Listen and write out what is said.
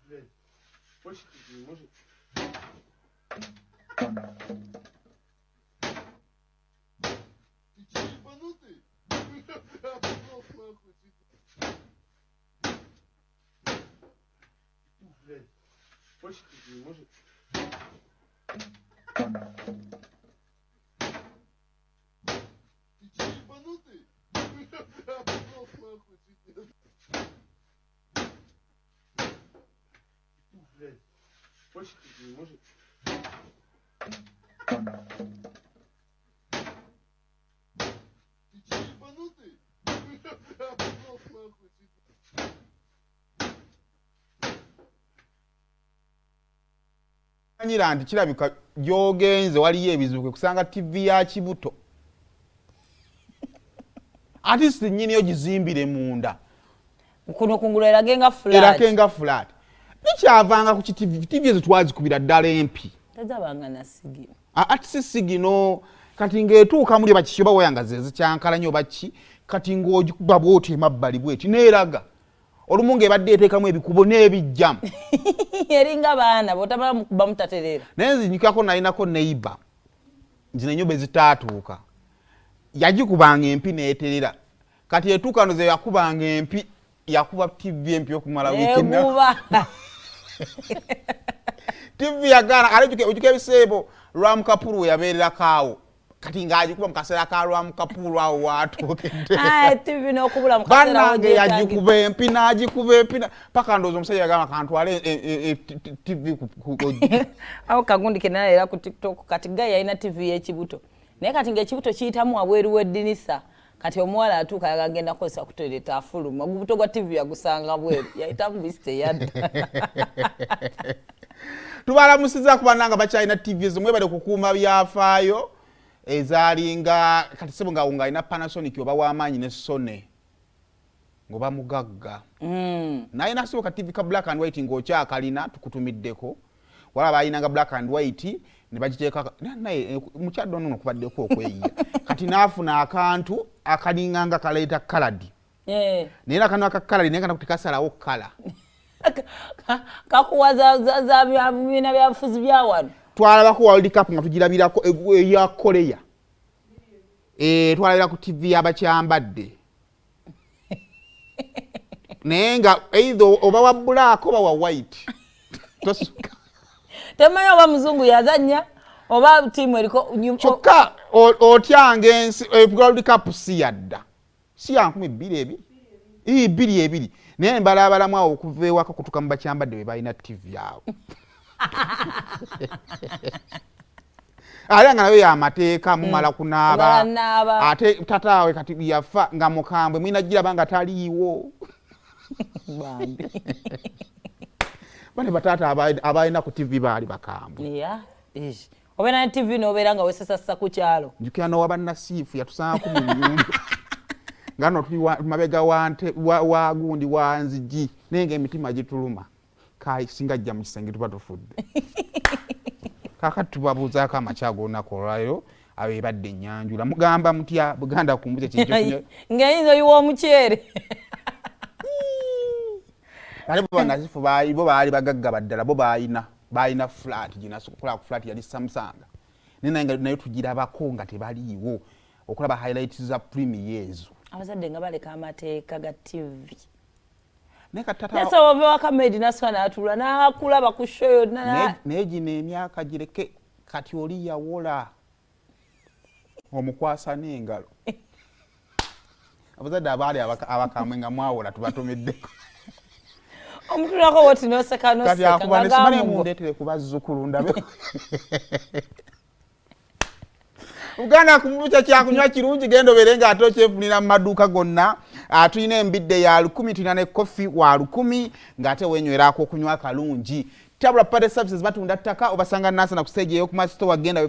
Блядь, больше не может. Ты че, ебанутый? Обоссался нахуй. Блядь, больше не может. Ты че, ебанутый? Обоссался нахуй. Блядь, больше не может. Ты че, ебанутый? Обоссался нахуй. Anyira nti kirabika gy'ogenze waliyo ebizibu kusanga TV ya kibuto artist nnyini yo gizimbire munda kuno kungulu eragenga flat nikyavanga ku TV ezo twazikubira ddala empi tazabanga na sigi ati si sigino kati ng'etuuka muli bakisyo bawoyangaza ezikyankala nnyo baki kati ng'ogikuba bw'oti emabbali bw'eti neeraga olumu ng'ebadde eteekamu ebikubo n'ebijjamu eringa baana botamala mukuba mutaterera naye nzinyukako nalinako neiba nzino ennyumba ezitaatuuka yagikubanga empi n'eterera kati etuuka no ze yakubanga empi yakuba TV empi okumala eguba TV yagana ojjuka ebiseebo Ram Kapoor we yabeererako awo kati ng'agikuba mu kaseera ka Ram Kapoor awo waatookedde TV n'okubula mu kaseera bannange yagikuba empi n'agikuba empi paka ndowooza omusajja yagamba kantwale TV awo kagundi kenala era ku TikTok kati gayi yalina TV y'ekibuto naye kati ng'ekibuto kiyitamu wabweru w'eddinisa kati omuwala atuuka yagagenda kukozesa kutoileta afuluma ogubuto gwa TV yagusanga bweru yayitamu bisite yadda tubalamusiza ku bannanga bakyalina TV ezo mwebale kukuuma byafaayo ezalinga kati sebo nga alina Panasonic oba w'amaanyi ne Sony ng'oba mugagga naye nasiboka TV ka black and white ng'okyakalina tukutumiddeko walaba ayinanga black and white ne bagiteeka naye mukyadde ono kubaddeko okweyiya kati naafuna akantu akalinganga kaleeta kaladi naye akano aka kaladi naye kana kuti kasalawo kala kakuwa za bibiina byabufuzi bya wano twalabako World Cup nga tugirabirako eya Korea twalabira ku TV yabakyambadde naye nga either oba wa black oba wa white tosuka temanyi oba muzungu yazanya oba tiimu eriko kyokka otyanga ensi World Cup si yadda si ya 2022 naye mbalabalamu awo okuva ewaka kutuka mu bakyambadde be balina TV yawo ate nga nayo yamateeka mumala kunaaba ate tataawe kati yafa nga mukambwe mwina giraba nga taliiwo bane bataata abalina ku TV baali bakambwe obeera ne TV n'obeera nga wesasassa ku kyalo njukira n'owabannasiifu yatusangako mu nnyumba nga no tuli mabega wa gundi wa nzigi naye ng'emitima gituluma singa ajja mu kisenge tuba tufudde kakati tubabuuzaako amakyago olunaku olwaleero abeebadde ennyanjula mugamba mutya Buganda kumbuze kintu ng'eyinza oyiwa omuceere ate bo bannasifu bo baali bagagga baddala bo baalina flat ginasokola ku flat yali Samsung naye tugirabako nga tebaliiwo okulaba highlights za premier ezo abazadde nga baleka amateeka ga TV nese ove wakamedi naswa n'atula n'akulaba ku show yonna naye gino emyaka gireke kati oli yawola omukwasa n'engalo abazadde abaali abakamwe nga mwawola tubatomeddeko omutulako woti n'oseka n'oseka kati akuba mundeetere ku bazzukulu ndabe Uganda kumbucha kyakunywa kirungi gendo berenga atokyefunira mu maduuka gonna tulina embidde ya 10 tulina ne coffee wa 10 ngate wenywerako okunywa kalungi tabula party services batunda ttaka obasanga nasa na kustage eyo ku store wagenda